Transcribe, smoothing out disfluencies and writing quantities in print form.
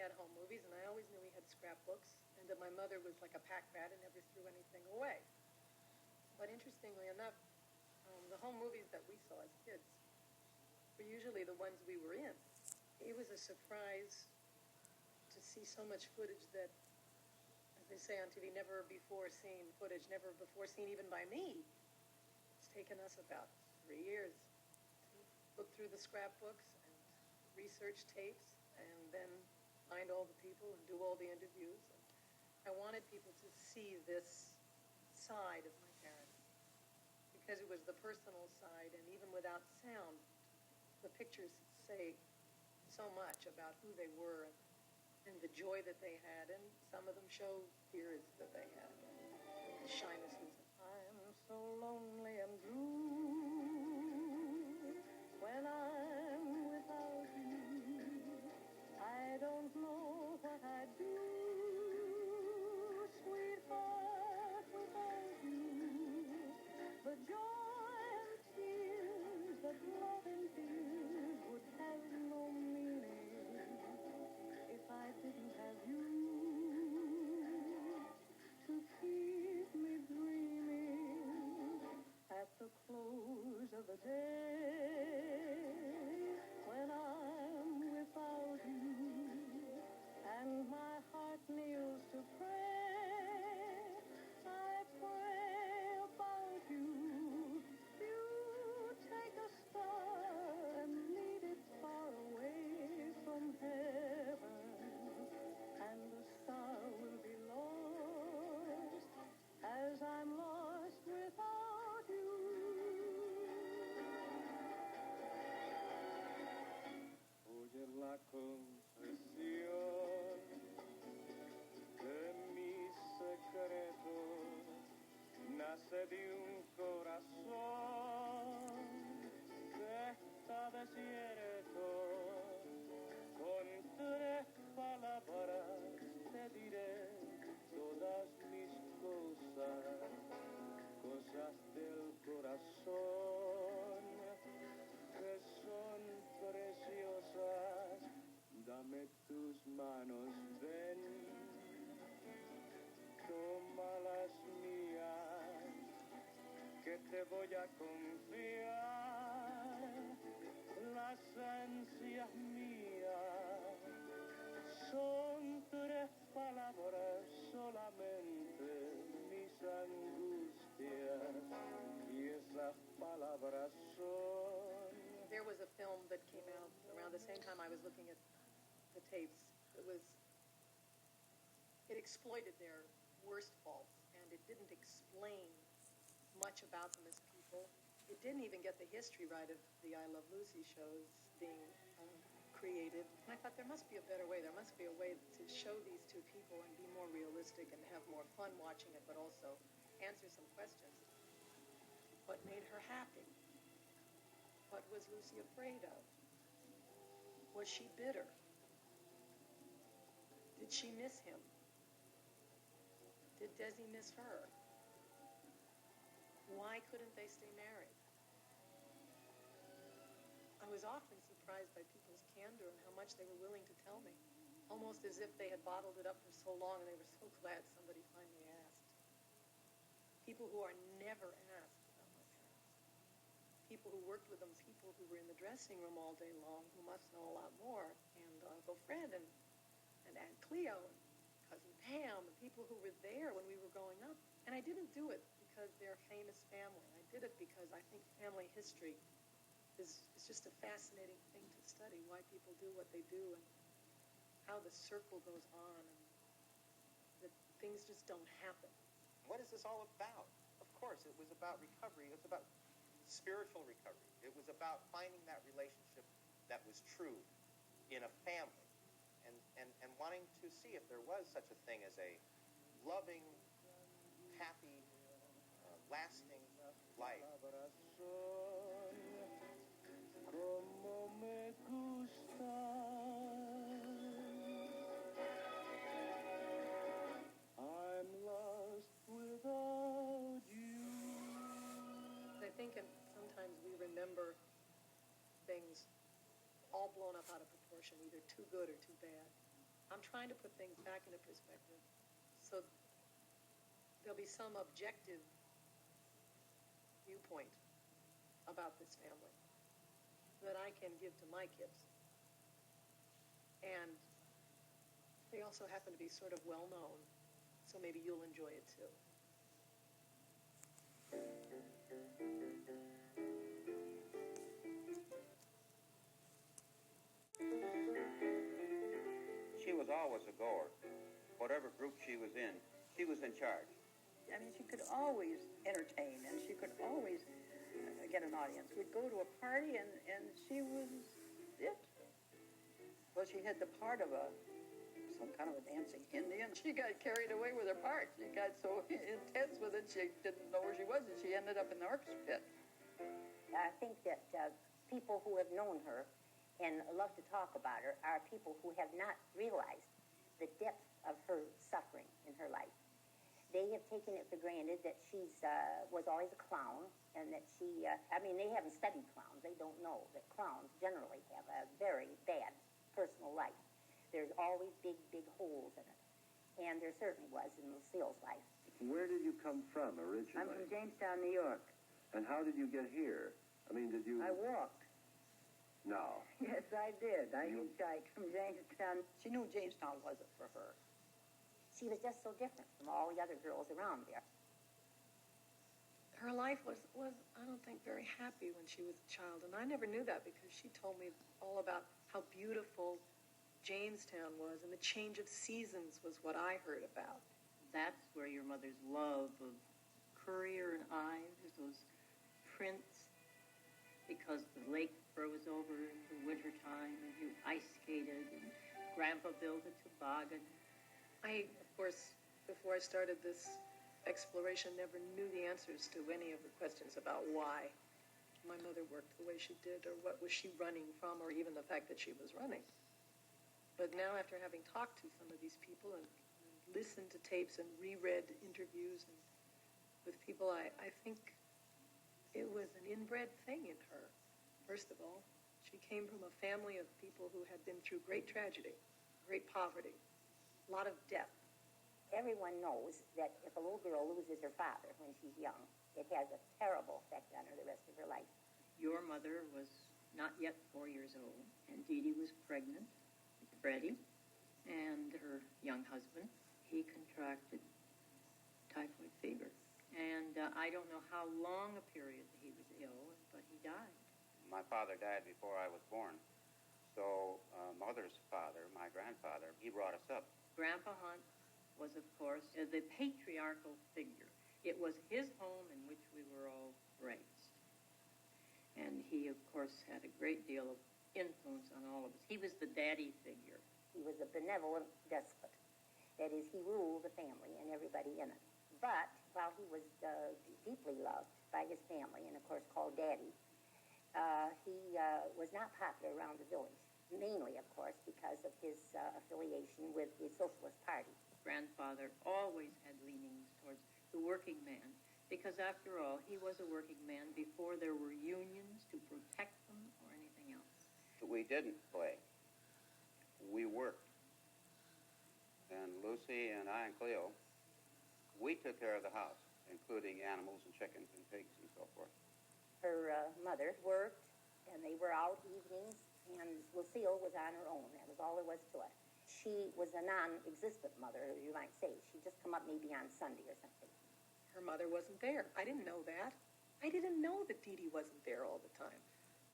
had home movies, and I always knew he had scrapbooks, and that my mother was like a pack rat and never threw anything away. But interestingly enough, the home movies that we saw as kids were usually the ones we were in. It was a surprise to see so much footage that, as they say on TV, never before seen footage, never before seen even by me. It's taken us about 3 years to look through the scrapbooks and research tapes and then find all the people and do all the interviews. And I wanted people to see this side of my parents because it was the personal side, and even without sound, the pictures say so much about who they were and the joy that they had, and some of them show tears that they had, the shynesses. I'm so lonely and blue when I'm without you. I don't know what I'd do, sweetheart, without you. The joy and tears that love endears would have no meaning if I didn't have you to keep me dreaming at the close of the day when I'm without you and my heart kneels to pray. I pray about you. You take a star and lead it far away from heaven, and the star will be lost as I'm lost without you. Oye la confesión de mi secreto, nace de un corazón que está desierto. Con 3 palabras te diré todas mis cosas, cosas del corazón que son preciosas. Dame tus manos, ven, toma las mías, que te voy a confiar las ansias mías. Son 3 palabras solamente, mis angustias, y esas palabras son. There was a film that came out around the same time I was looking at the tapes. It exploited their worst faults, and it didn't explain much about them as people. It didn't even get the history right of the I Love Lucy shows being created. And I thought there must be a better way. There must be a way to show these 2 people and be more realistic and have more fun watching it, but also answer some questions. What made her happy? What was Lucy afraid of? Was she bitter? Did she miss him? Did Desi miss her? Why couldn't they stay married? I was often surprised by people's candor and how much they were willing to tell me, almost as if they had bottled it up for so long and they were so glad somebody finally asked. People who are never asked about my parents. People who worked with them, people who were in the dressing room all day long, who must know a lot more, and Uncle Fred and Aunt Cleo and Cousin Pam, and people who were there when we were growing up. And I didn't do it because they're a famous family. I did it because I think family history is just a fascinating thing to study, why people do what they do and how the circle goes on and that things just don't happen. What is this all about? Of course, it was about recovery. It was about spiritual recovery. It was about finding that relationship that was true in a family and wanting to see if there was such a thing as a loving, happy, lasting life. Como me gusta. I'm lost without you. I think sometimes we remember things all blown up out of proportion, either too good or too bad. I'm trying to put things back into perspective so there'll be some objective viewpoint about this family that I can give to my kids. And they also happen to be sort of well known, so maybe you'll enjoy it too. She was always a goer. Whatever group she was in charge. I mean, she could always entertain, and she could always get an audience. We'd go to a party, and she was it. Well, she had the part of some kind of a dancing Indian. She got carried away with her part. She got so intense with it, she didn't know where she was, and she ended up in the orchestra pit. I think that people who have known her and love to talk about her are people who have not realized the depth of her suffering in her life. They have taken it for granted that she was always a clown, and that they haven't studied clowns. They don't know that clowns generally have a very bad personal life. There's always big, big holes in it. And there certainly was in Lucille's life. Where did you come from originally? I'm from Jamestown, New York. And how did you get here? I mean, did you... I walked. No. Yes, I did. I hitchhiked from Jamestown. She knew Jamestown wasn't for her. She was just so different from all the other girls around there. Her life was I don't think, very happy when she was a child. And I never knew that because she told me all about how beautiful Jamestown was, and the change of seasons was what I heard about. That's where your mother's love of Currier and Ives, those prints, because the lake froze over in the wintertime and you ice skated, and Grandpa built a toboggan. I, of course, before I started this exploration, never knew the answers to any of the questions about why my mother worked the way she did, or what was she running from, or even the fact that she was running. But now, after having talked to some of these people and listened to tapes and reread interviews and with people, I think it was an inbred thing in her. First of all, she came from a family of people who had been through great tragedy, great poverty, a lot of death. Everyone knows that if a little girl loses her father when she's young, it has a terrible effect on her the rest of her life. Your mother was not yet 4 years old, and Dee Dee was pregnant with Freddie, and her young husband, he contracted typhoid fever. And I don't know how long a period he was ill, but he died. My father died before I was born. So mother's father, my grandfather, he brought us up. Grandpa Hunt was, of course, the patriarchal figure. It was his home in which we were all raised. And he, of course, had a great deal of influence on all of us. He was the daddy figure. He was a benevolent despot. That is, he ruled the family and everybody in it. But while he was deeply loved by his family and, of course, called Daddy, he was not popular around the village, mainly, of course, because of his affiliation with the Socialist Party. Grandfather always had leanings towards the working man, because, after all, he was a working man before there were unions to protect them or anything else. We didn't play. We worked. And Lucy and I and Cleo, we took care of the house, including animals and chickens and pigs and so forth. Her mother worked, and they were out evenings, and Lucille was on her own. That was all there was to it. She was a non-existent mother, you might say. She'd just come up maybe on Sunday or something. Her mother wasn't there. I didn't know that. I didn't know that Dee Dee wasn't there all the time.